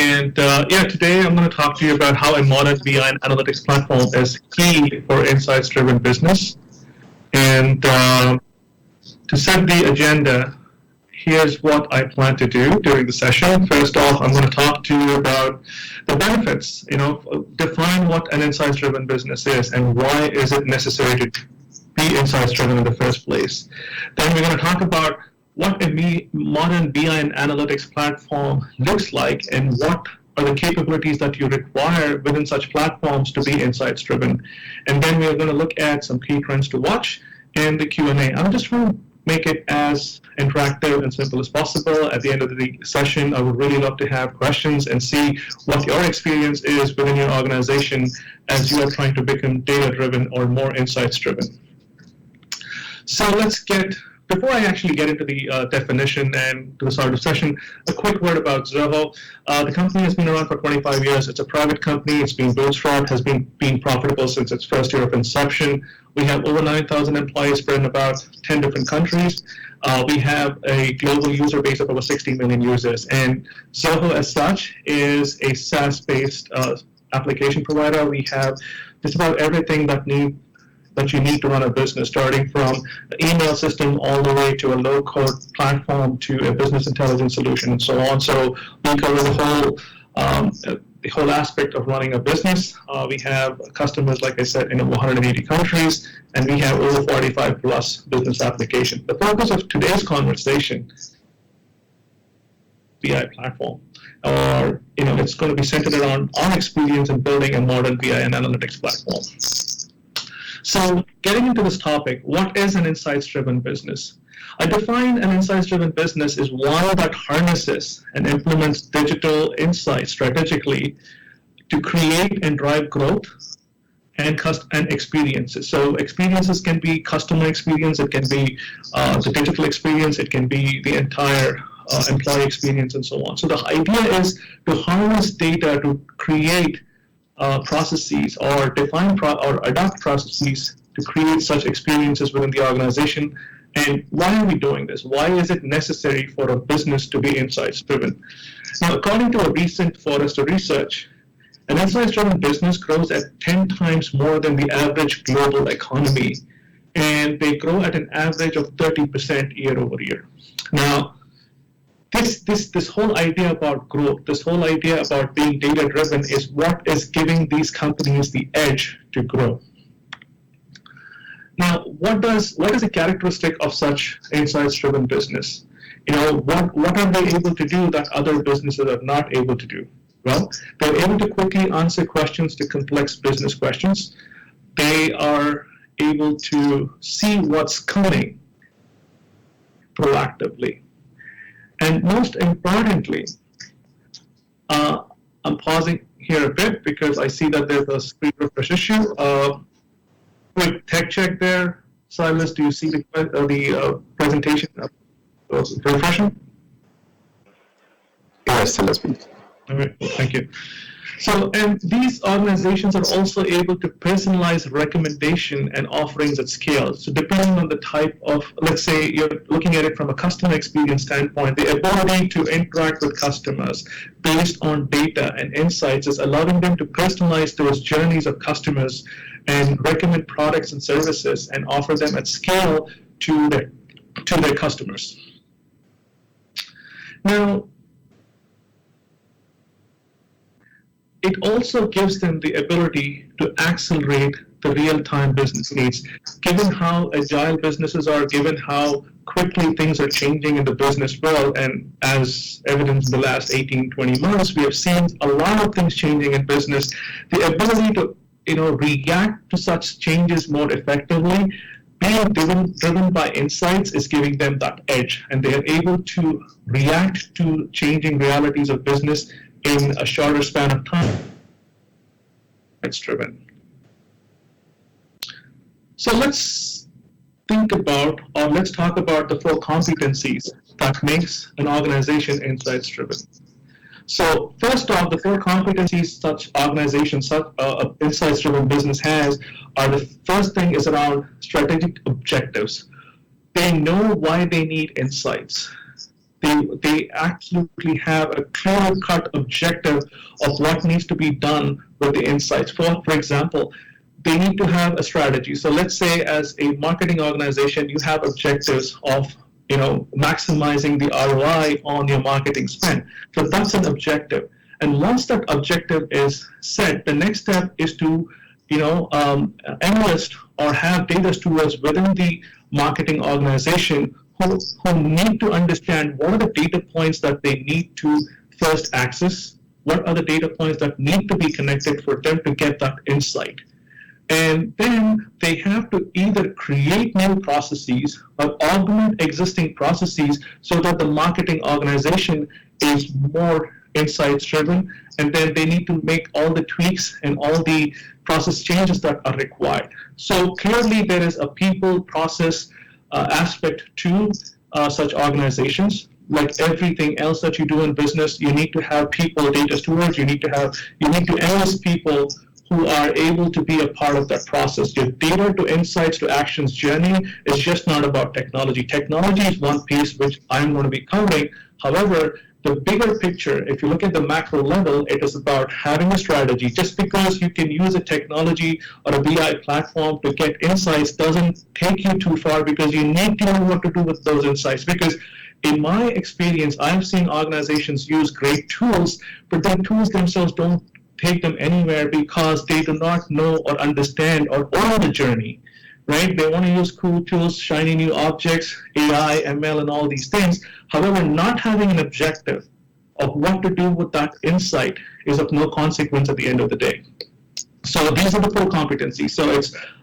Today I'm going to talk to you about how a modern BI and analytics platform is key for insights-driven business. And to set the agenda, here's what I plan to do during the session. First off, I'm going to talk to you about the benefits, define what an insights-driven business is and why is it necessary to be insights-driven in the first place. Then we're going to talk about what a modern BI and analytics platform looks like and what are the capabilities that you require within such platforms to be insights-driven. And then we're going to look at some key trends to watch and the Q&A. I'm just trying to make it as interactive and simple as possible. At the end of the session, I would really love to have questions and see what your experience is within your organization as you are trying to become data-driven or more insights-driven. So before I actually get into the definition and to the start of the session, a quick word about Zoho. The company has been around for 25 years. It's a private company. It's been bootstrapped, has been profitable since its first year of inception. We have over 9,000 employees spread in about 10 different countries. We have a global user base of over 60 million users. And Zoho as such is a SaaS-based application provider. We have just about everything that you need to run a business, starting from the email system all the way to a low-code platform to a business intelligence solution and so on. So we cover the whole aspect of running a business. We have customers, like I said, in over 180 countries, and we have over 45 plus business applications. The focus of today's conversation BI platform, or it's going to be centered around our experience in building a modern BI and analytics platform. So getting into this topic, what is an insights-driven business? I define an insights-driven business as one that harnesses and implements digital insights strategically to create and drive growth and experiences. So experiences can be customer experience, it can be the digital experience, it can be the entire employee experience and so on. So the idea is to harness data to create processes or define or adopt processes to create such experiences within the organization. And why are we doing this? Why is it necessary for a business to be insights-driven? Now, according to a recent Forrester research, an insights-driven business grows at 10 times more than the average global economy, and they grow at an average of 30% year over year. Now, this whole idea about growth, this whole idea about being data-driven is what is giving these companies the edge to grow. Now, what is a characteristic of such insights-driven business? What are they able to do that other businesses are not able to do? Well, they're able to quickly answer questions to complex business questions. They are able to see what's coming proactively. And most importantly, I'm pausing here a bit because I see that there's a screen refresh issue. Quick tech check there. Silas, do you see the presentation refreshing? Yes, Silas, please. All right, thank you. So, and these organizations are also able to personalize recommendation and offerings at scale. So depending on the type of, let's say you're looking at it from a customer experience standpoint, the ability to interact with customers based on data and insights is allowing them to personalize those journeys of customers and recommend products and services and offer them at scale to their customers. Now, it also gives them the ability to accelerate the real-time business needs. Given how agile businesses are, given how quickly things are changing in the business world, and as evidenced in the last 18, 20 months, we have seen a lot of things changing in business. The ability to react to such changes more effectively, being driven by insights is giving them that edge, and they are able to react to changing realities of business in a shorter span of time. It's driven. So let's talk about the 4 competencies that makes an organization insights driven. So first off, the 4 competencies such organizations, insights driven business has are, the first thing is around strategic objectives. They know why they need insights. They absolutely have a clear-cut objective of what needs to be done with the insights. For example, they need to have a strategy. So let's say as a marketing organization, you have objectives of maximizing the ROI on your marketing spend. So that's an objective. And once that objective is set, the next step is to enlist or have data stewards within the marketing organization who need to understand what are the data points that they need to first access, what are the data points that need to be connected for them to get that insight. And then they have to either create new processes or augment existing processes so that the marketing organization is more insights driven, and then they need to make all the tweaks and all the process changes that are required. So clearly there is a people process aspect to such organizations. Like everything else that you do in business, you need to have people, data stewards, you need to enlist people who are able to be a part of that process. Your data to insights to actions journey is just not about technology. Technology is one piece which I'm going to be covering. However, the bigger picture, if you look at the macro level, it is about having a strategy. Just because you can use a technology or a BI platform to get insights doesn't take you too far, because you need to know what to do with those insights. Because in my experience, I've seen organizations use great tools, but the tools themselves don't take them anywhere because they do not know or understand or own the journey, right? They want to use cool tools, shiny new objects, AI, ML, and all these things. However, not having an objective of what to do with that insight is of no consequence at the end of the day. So these are the core competencies. So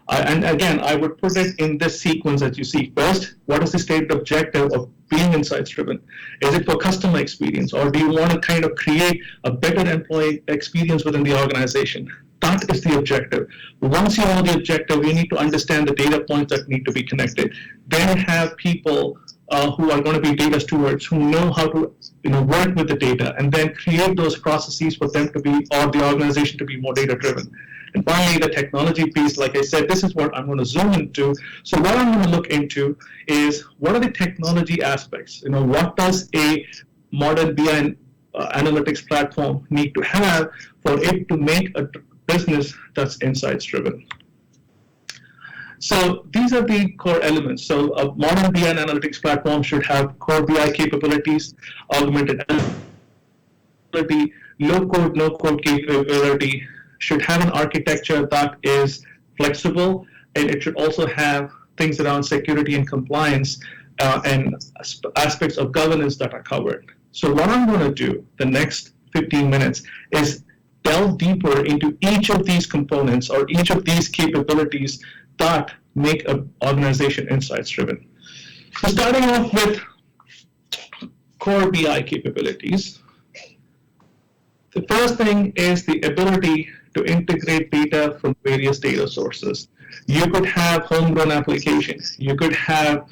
and again, I would put it in this sequence that you see. First, what is the stated objective of being insights driven? Is it for customer experience, or do you want to kind of create a better employee experience within the organization? That is the objective. Once you know the objective, you need to understand the data points that need to be connected. Then have people who are going to be data stewards, who know how to work with the data, and then create those processes for them to be, or the organization to be, more data driven. And finally, the technology piece, like I said, this is what I'm going to zoom into. So what I'm going to look into is, what are the technology aspects? What does a modern BI analytics platform need to have for it to make a business that's insights driven? So these are the core elements. So a modern BI analytics platform should have core BI capabilities, augmented ability, low-code, no-code capability, should have an architecture that is flexible, and it should also have things around security and compliance and aspects of governance that are covered. So what I'm going to do the next 15 minutes is delve deeper into each of these components or each of these capabilities that make an organization insights driven. So starting off with core BI capabilities, the first thing is the ability to integrate data from various data sources. You could have homegrown applications. You could have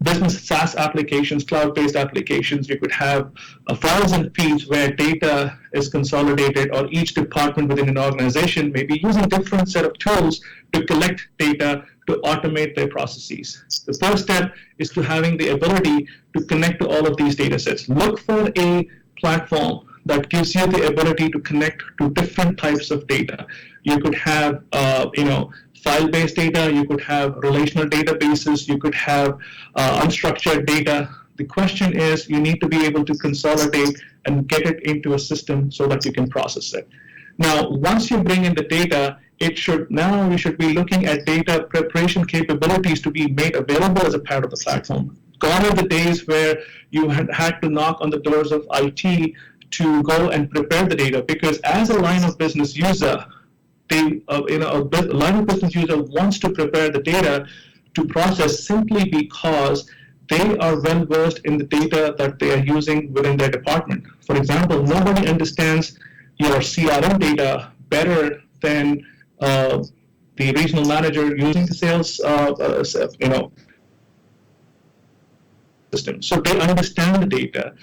business SaaS applications, cloud-based applications. You could have files and feeds where data is consolidated, or each department within an organization may be using different set of tools to collect data to automate their processes. The first step is to having the ability to connect to all of these data sets. Look for a platform that gives you the ability to connect to different types of data. You could have, file-based data, you could have relational databases, you could have unstructured data. The question is, you need to be able to consolidate and get it into a system so that you can process it. Now, once you bring in the data, we should be looking at data preparation capabilities to be made available as a part of the platform. Gone are the days where you had to knock on the doors of IT to go and prepare the data, because as a line of business user, a line of business user wants to prepare the data to process simply because they are well versed in the data that they are using within their department. For example, nobody understands your CRM data better than the regional manager using the sales system. So they understand the data.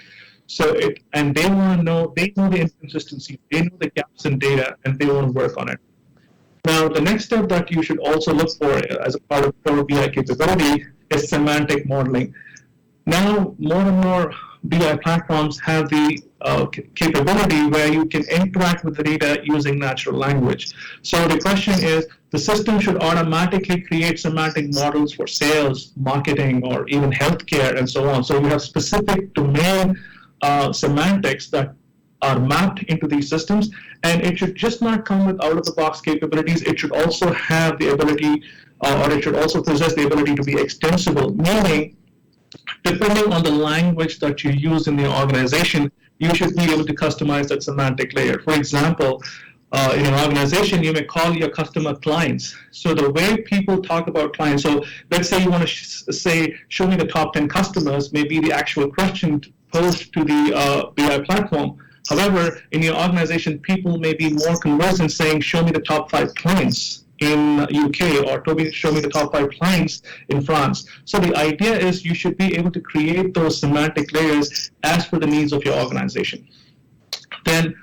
And they want to know, they know the inconsistencies, they know the gaps in data, and they want to work on it. Now, the next step that you should also look for as a part of core BI capability is semantic modeling. Now, more and more BI platforms have the capability where you can interact with the data using natural language. So the question is, the system should automatically create semantic models for sales, marketing, or even healthcare, and so on. So we have specific domain semantics that are mapped into these systems, and it should just not come with out-of-the-box capabilities. It should also have the ability, or it should also possess the ability to be extensible, meaning depending on the language that you use in the organization, you should be able to customize that semantic layer. For example, in an organization, you may call your customer clients. So the way people talk about clients, so let's say you want to say, show me the top 10 customers, may be the actual question posed to the BI platform. However, in your organization, people may be more conversant saying, show me the top 5 clients in UK, or show me the top 5 clients in France. So the idea is you should be able to create those semantic layers as per the needs of your organization. Then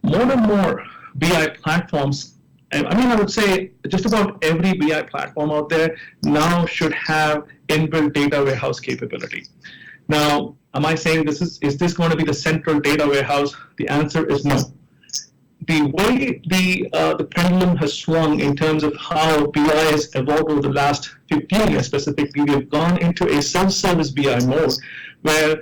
more and more BI platforms, I would say just about every BI platform out there now should have inbuilt data warehouse capability. Now, am I saying is this going to be the central data warehouse? The answer is no. The way the pendulum has swung in terms of how BI has evolved over the last 15 years specifically, we have gone into a self-service BI mode where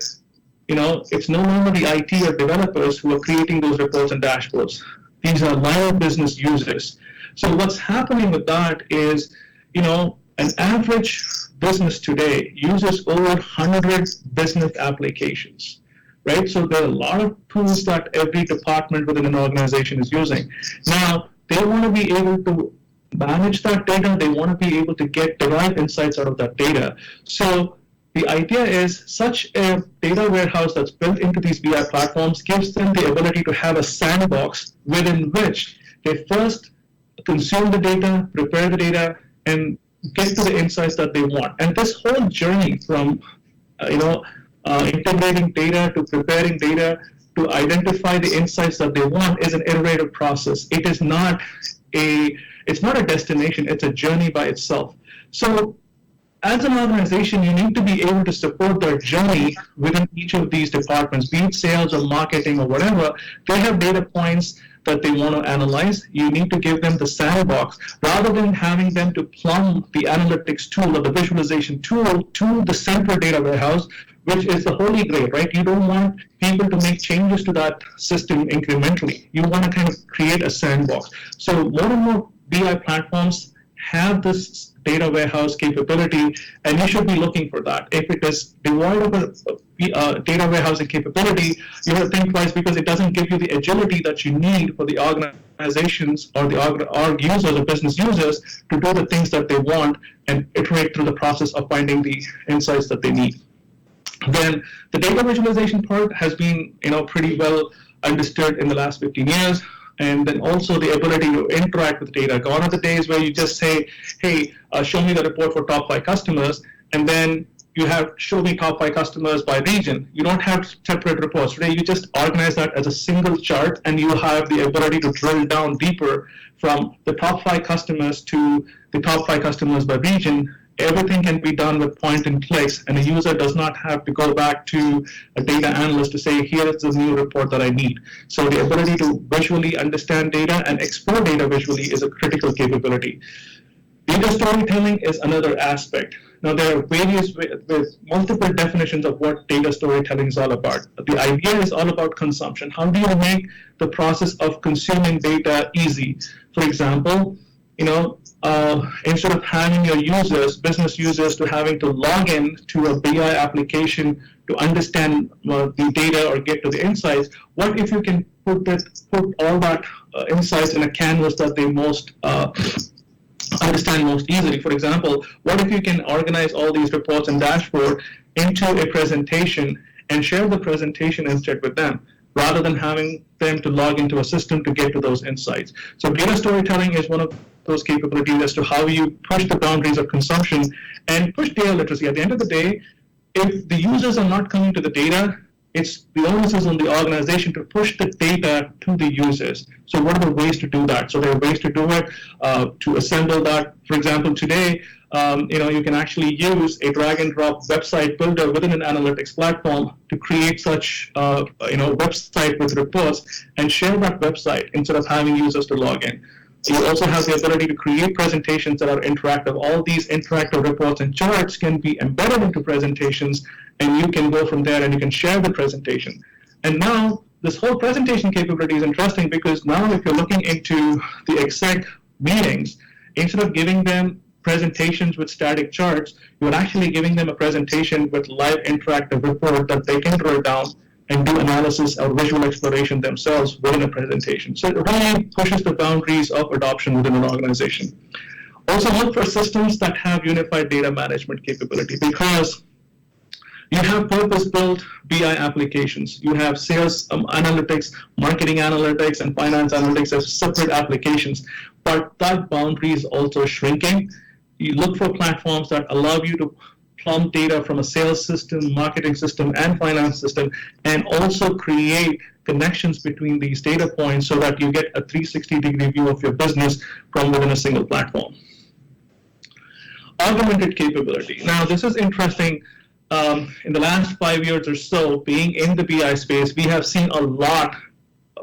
it's no longer the IT or developers who are creating those reports and dashboards. These are line of business users. So what's happening with that is, an average business today uses over 100 business applications, right? So there are a lot of tools that every department within an organization is using. Now, they want to be able to manage that data. They want to be able to get derived insights out of that data. So the idea is such a data warehouse that's built into these BI platforms gives them the ability to have a sandbox within which they first consume the data, prepare the data, and get to the insights that they want. And this whole journey from integrating data to preparing data to identify the insights that they want is an iterative process. It's not a destination, it's a journey by itself. So as an organization, you need to be able to support their journey within each of these departments, be it sales or marketing or whatever. They have data points that they want to analyze. You need to give them the sandbox rather than having them to plumb the analytics tool or the visualization tool to the central data warehouse, which is the holy grail, right? You don't want people to make changes to that system incrementally. You want to kind of create a sandbox. So more and more BI platforms have this data warehouse capability, and you should be looking for that. If it is devoid of a data warehousing capability, you have to think twice because it doesn't give you the agility that you need for the organizations or the org users or business users to do the things that they want and iterate through the process of finding the insights that they need. Then the data visualization part has been pretty well understood in the last 15 years. And then also the ability to interact with data. Gone are the days where you just say, hey, show me the report for top 5 customers, and then you have show me top 5 customers by region. You don't have separate reports. Today, you just organize that as a single chart, and you have the ability to drill down deeper from the top 5 customers to the top 5 customers by region. Everything can be done with point and clicks, and a user does not have to go back to a data analyst to say, here is the new report that I need. So the ability to visually understand data and explore data visually is a critical capability. Data storytelling is another aspect. Now, there are various with multiple definitions of what data storytelling is all about. The idea is all about consumption. How do you make the process of consuming data easy? For example, instead of having your users, business users, to having to log in to a BI application to understand the data or get to the insights, what if you can put all that insights in a canvas that they most understand most easily? For example, what if you can organize all these reports and dashboard into a presentation and share the presentation instead with them, rather than having them to log into a system to get to those insights? So data storytelling is one of those capabilities as to how you push the boundaries of consumption and push data literacy. At the end of the day, if the users are not coming to the data, It's the onus is on the organization to push the data to the users. So what are the ways to do that? So there are ways to do it, to assemble that. For example, today, you can actually use a drag and drop website builder within an analytics platform to create such, website with reports and share that website instead of having users to log in. You also have the ability to create presentations that are interactive. All these interactive reports and charts can be embedded into presentations, and you can go from there and you can share the presentation. And now this whole presentation capability is interesting because now if you're looking into the exec meetings, instead of giving them presentations with static charts, you're actually giving them a presentation with live interactive report that they can drill down and do analysis or visual exploration themselves within a presentation. So it really pushes the boundaries of adoption within an organization. Also look for systems that have unified data management capability, because you have purpose-built BI applications. You have sales analytics, marketing analytics, and finance analytics as separate applications, but that boundary is also shrinking. You look for platforms that allow you to plumb data from a sales system, marketing system, and finance system, and also create connections between these data points so that you get a 360-degree view of your business from within a single platform. Augmented capability. Now, this is interesting. In the last 5 years or so, being in the BI space, we have seen a lot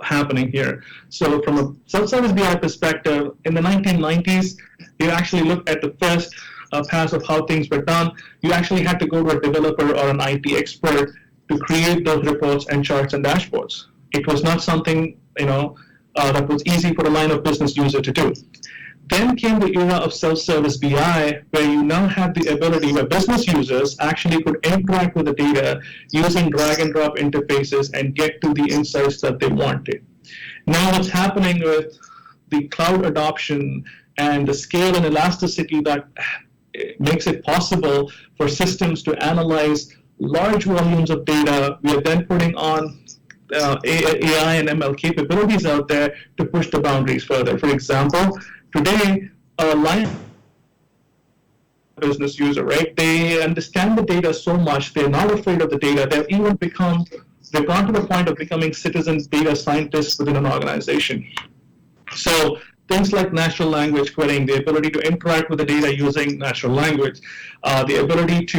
happening here. So from a self-service BI perspective, in the 1990s, you actually looked at the first pass of how things were done. You actually had to go to a developer or an IT expert to create those reports and charts and dashboards. It was not something that was easy for a line of business user to do. Then came the era of self-service BI, where you now have the ability where business users actually could interact with the data using drag and drop interfaces and get to the insights that they wanted. Now what's happening with the cloud adoption and the scale and elasticity that makes it possible for systems to analyze large volumes of data, we are then putting on AI and ML capabilities out there to push the boundaries further. For example, today, a line business user, right? They understand the data so much, they're not afraid of the data. They've gone to the point of becoming citizen data scientists within an organization. So things like natural language querying, the ability to interact with the data using natural language, the ability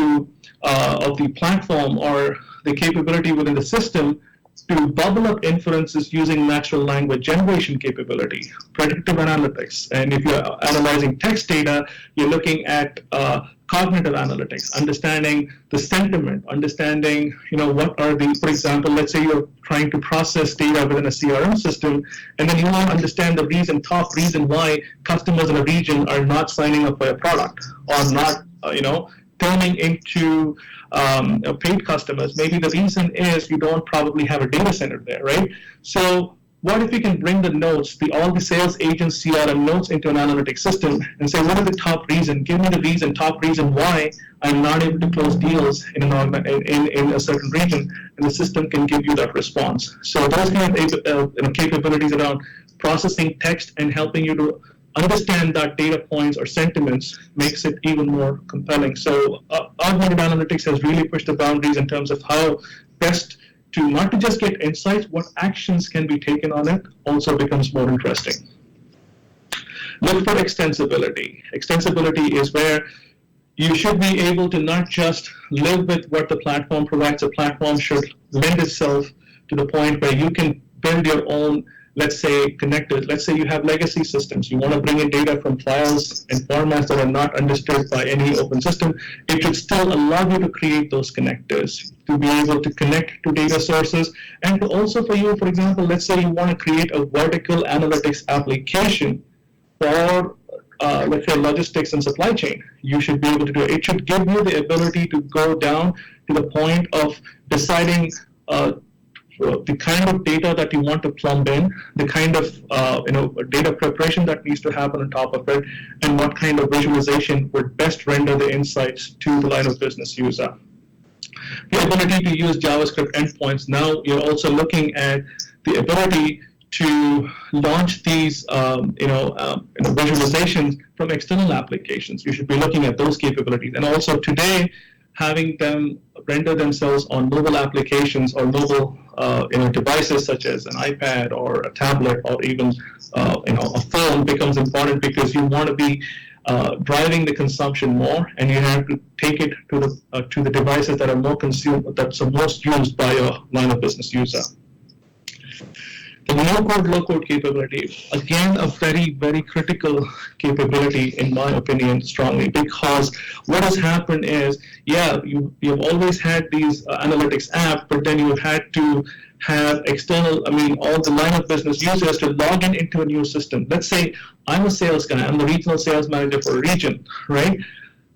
of the platform or the capability within the system to bubble up inferences using natural language generation capability, predictive analytics. And if you're analyzing text data, you're looking at cognitive analytics, understanding the sentiment, understanding, what are for example, let's say you're trying to process data within a CRM system, and then you want to understand the top reason why customers in a region are not signing up for a product or not, turning into paid customers. Maybe the reason is you don't probably have a data center there, right? So what if we can bring the notes, all the sales agents CRM notes into an analytics system and say, what are the top reason? Give me the top reason why I'm not able to close deals in a certain region, and the system can give you that response. So those kind of capabilities around processing text and helping you to understand that data points or sentiments makes it even more compelling. So augmented analytics has really pushed the boundaries in terms of how best to not to just get insights, what actions can be taken on it also becomes more interesting. Look for extensibility. Extensibility is where you should be able to not just live with what the platform provides. The platform should lend itself to the point where you can build your own, let's say, connectors. Let's say you have legacy systems. You want to bring in data from files and formats that are not understood by any open system. It should still allow you to create those connectors, to be able to connect to data sources, and to also for you, for example, let's say you want to create a vertical analytics application for, let's say, logistics and supply chain. You should be able to do it. It should give you the ability to go down to the point of deciding the kind of data that you want to plumb in, the kind of data preparation that needs to happen on top of it, and what kind of visualization would best render the insights to the line of business user. The ability to use JavaScript endpoints. Now you're also looking at the ability to launch these visualizations from external applications. You should be looking at those capabilities. And also today, having them render themselves on mobile applications or mobile devices such as an iPad or a tablet or even a phone becomes important, because you want to be driving the consumption more, and you have to take it to the devices that are more consumed, that's the most used by your line of business user. The no-code, low-code capability, again, a very, very critical capability, in my opinion, strongly, because what has happened is, you've always had these analytics apps, but then you've had to have all the line of business users to log into a new system. Let's say I'm a sales guy, I'm the regional sales manager for a region, right?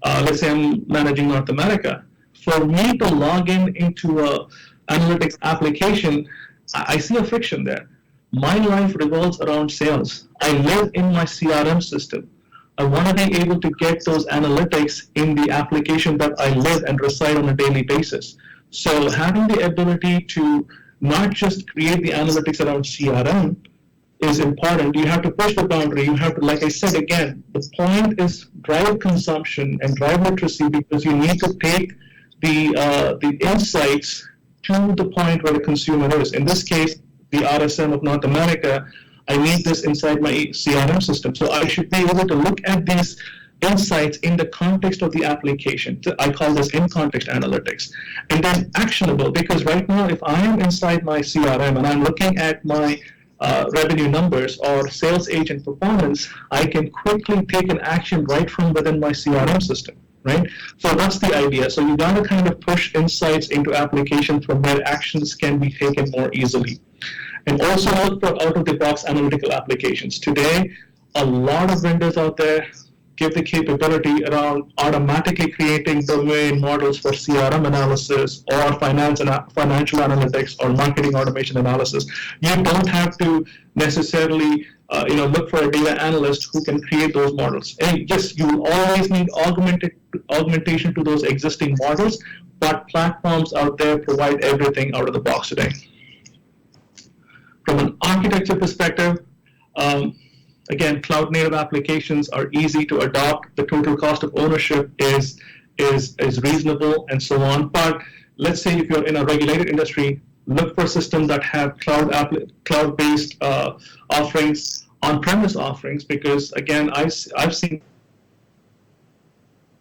Let's say I'm managing North America. For me to log into a analytics application, I see a friction there. My life revolves around sales. I live in my CRM system. I want to be able to get those analytics in the application that I live and reside on a daily basis. So having the ability to not just create the analytics around CRM is important. You have to push the boundary. You have to, like I said again, the point is drive consumption and drive literacy, because you need to take the insights to the point where the consumer is. In this case, the RSM of North America, I need this inside my CRM system. So I should be able to look at these insights in the context of the application. I call this in-context analytics. And then actionable, because right now, if I am inside my CRM and I'm looking at my revenue numbers or sales agent performance, I can quickly take an action right from within my CRM system. Right? So that's the idea. So you got to kind of push insights into applications from where actions can be taken more easily. And also look for out-of-the-box analytical applications. Today, a lot of vendors out there give the capability around automatically creating domain models for CRM analysis or financial analytics or marketing automation analysis. You don't have to necessarily look for a data analyst who can create those models. And yes, you will always need augmentation to those existing models, but platforms out there provide everything out of the box today. From an architecture perspective, again, cloud-native applications are easy to adopt. The total cost of ownership is reasonable, and so on. But let's say if you're in a regulated industry, look for systems that have cloud-based offerings, on-premise offerings, because again, I've seen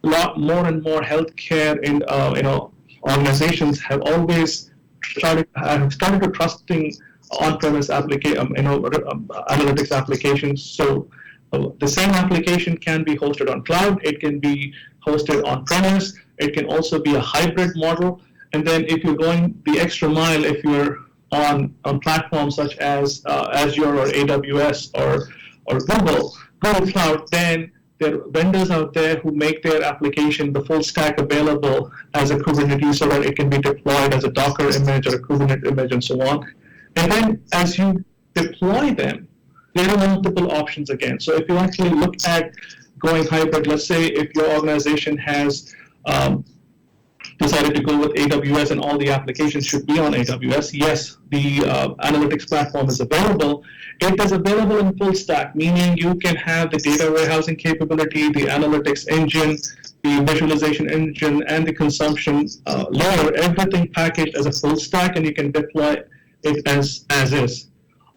a lot more and more healthcare in organizations have always started to trusting on-premise analytics applications. So the same application can be hosted on cloud, it can be hosted on-premise, it can also be a hybrid model. And then if you're going the extra mile, if you're on platforms such as Azure or AWS or Google Cloud, then there are vendors out there who make their application, the full stack, available as a Kubernetes so that it can be deployed as a Docker image or a Kubernetes image and so on. And then as you deploy them, there are multiple options again. So if you actually look at going hybrid, let's say if your organization has decided to go with AWS and all the applications should be on AWS, yes, the analytics platform is available. It is available in full stack, meaning you can have the data warehousing capability, the analytics engine, the visualization engine, and the consumption layer, everything packaged as a full stack, and you can deploy it as is.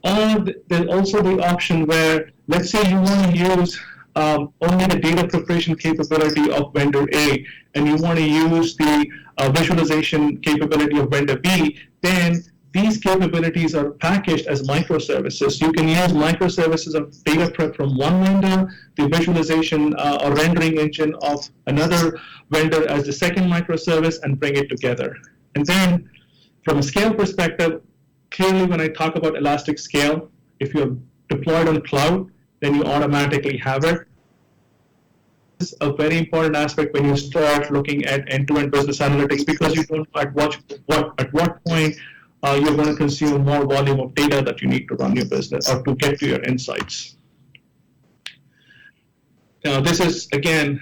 Or there's also the option where, let's say you want to use only the data preparation capability of vendor A, and you want to use the visualization capability of vendor B, then these capabilities are packaged as microservices. You can use microservices of data prep from one vendor, the visualization or rendering engine of another vendor as the second microservice, and bring it together. And then from a scale perspective, clearly when I talk about elastic scale, if you're deployed on cloud, then you automatically have it. This is a very important aspect when you start looking at end-to-end business analytics, because you don't know at what point you're going to consume more volume of data that you need to run your business or to get to your insights. Now, this is, again,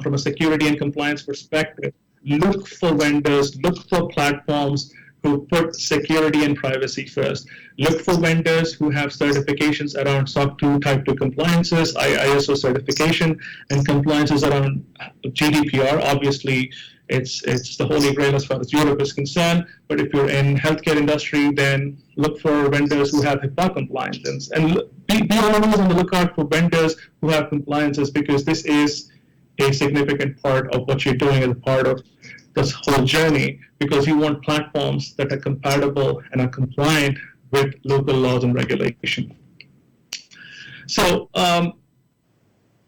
from a security and compliance perspective, look for vendors, look for platforms who put security and privacy first. Look for vendors who have certifications around SOC 2 Type 2 compliances, ISO certification, and compliances around GDPR. Obviously, it's the holy grail as far as Europe is concerned. But if you're in healthcare industry, then look for vendors who have HIPAA compliance, and be always on the lookout for vendors who have compliances, because this is a significant part of what you're doing as a part of this whole journey, because you want platforms that are compatible and are compliant with local laws and regulation. So I'm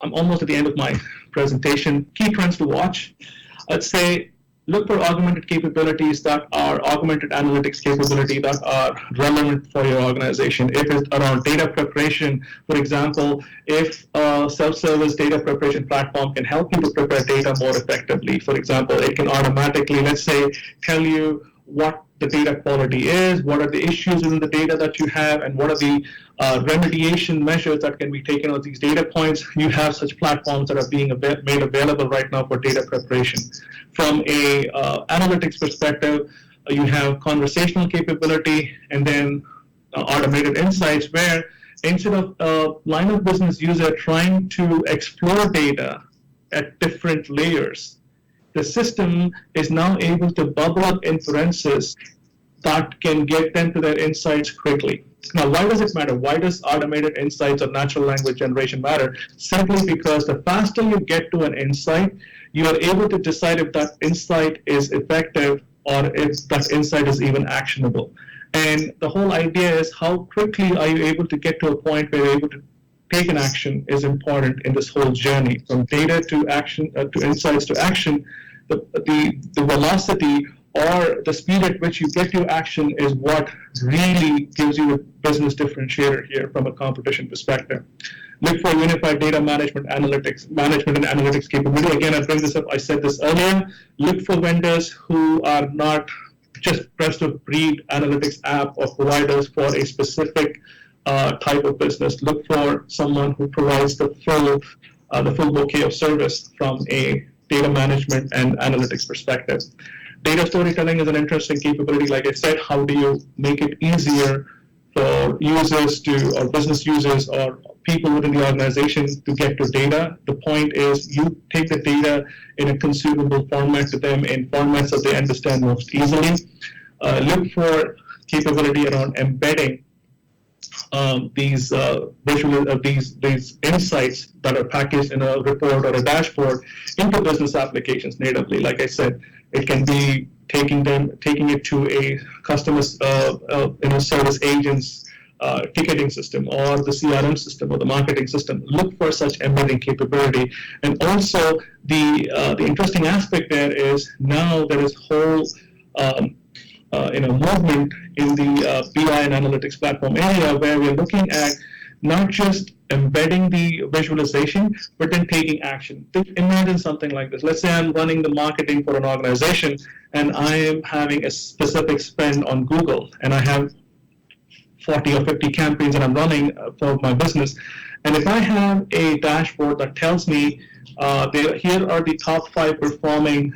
almost at the end of my presentation. Key trends to watch. I'd say look for augmented capabilities that are augmented analytics capability that are relevant for your organization. If it's around data preparation, for example, if a self-service data preparation platform can help you to prepare data more effectively, for example, it can automatically, let's say, tell you what the data quality is, what are the issues in the data that you have, and what are the remediation measures that can be taken on these data points. You have such platforms that are being made available right now for data preparation. From a analytics perspective, you have conversational capability, and then automated insights, where instead of a line of business user trying to explore data at different layers, the system is now able to bubble up inferences that can get them to their insights quickly. Now, why does it matter? Why does automated insights or natural language generation matter? Simply because the faster you get to an insight, you are able to decide if that insight is effective or if that insight is even actionable. And the whole idea is how quickly are you able to get to a point where you're able to take an action is important in this whole journey. From data to action, to insights to action, the velocity or the speed at which you get to action is what really gives you a business differentiator here from a competition perspective. Look for unified data management and analytics capability. Again, I bring this up, I said this earlier. Look for vendors who are not just best of breed analytics app or providers for a specific type of business. Look for someone who provides the full bouquet of service from a data management and analytics perspective. Data storytelling is an interesting capability. Like I said, how do you make it easier for users to, or business users or people within the organization to get to data? The point is you take the data in a consumable format to them in formats that they understand most easily. Look for capability around embedding these insights that are packaged in a report or a dashboard into business applications natively. Like I said, it can be taking it to a customer service agent's ticketing system or the CRM system or the marketing system. Look for such embedding capability. And also the interesting aspect there is now there is whole movement in the BI and analytics platform area where we're looking at not just embedding the visualization, but then taking action. Imagine something like this. Let's say I'm running the marketing for an organization and I am having a specific spend on Google and I have 40 or 50 campaigns that I'm running for my business. And if I have a dashboard that tells me here are the top 5 performing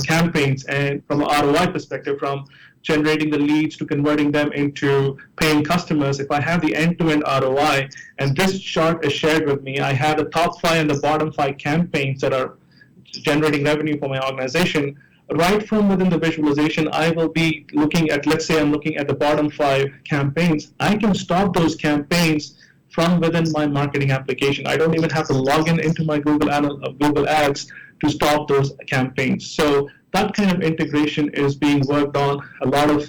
campaigns, and from an ROI perspective, from generating the leads to converting them into paying customers, if I have the end-to-end ROI, and this chart is shared with me, I have the top 5 and the bottom 5 campaigns that are generating revenue for my organization. Right from within the visualization, I will be looking at, let's say I'm looking at the bottom 5 campaigns. I can stop those campaigns from within my marketing application. I don't even have to log into my Google Ads to stop those campaigns. So that kind of integration is being worked on. A lot of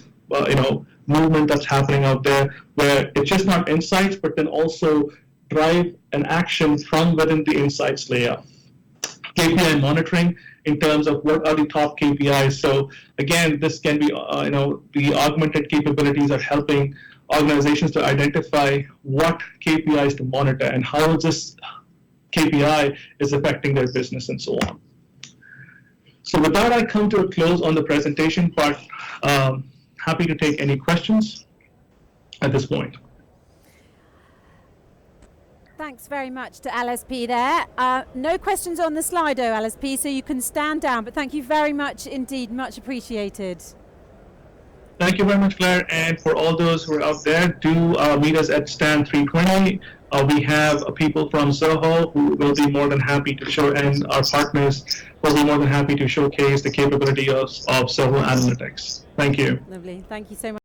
movement that's happening out there, where it's just not insights, but then also drive an action from within the insights layer. KPI monitoring in terms of what are the top KPIs. So again, this can be the augmented capabilities are helping organizations to identify what KPIs to monitor and how this KPI is affecting their business and so on. So with that, I come to a close on the presentation part. Happy to take any questions at this point. Thanks very much to LSP there. No questions on the Slido, LSP, so you can stand down, but thank you very much indeed, much appreciated. Thank you very much, Claire, and for all those who are out there, do meet us at stand 320. we have people from Zoho who will be more than happy to show, and our partners will be more than happy to showcase the capability of Zoho Analytics. Thank you. Lovely. Thank you so much.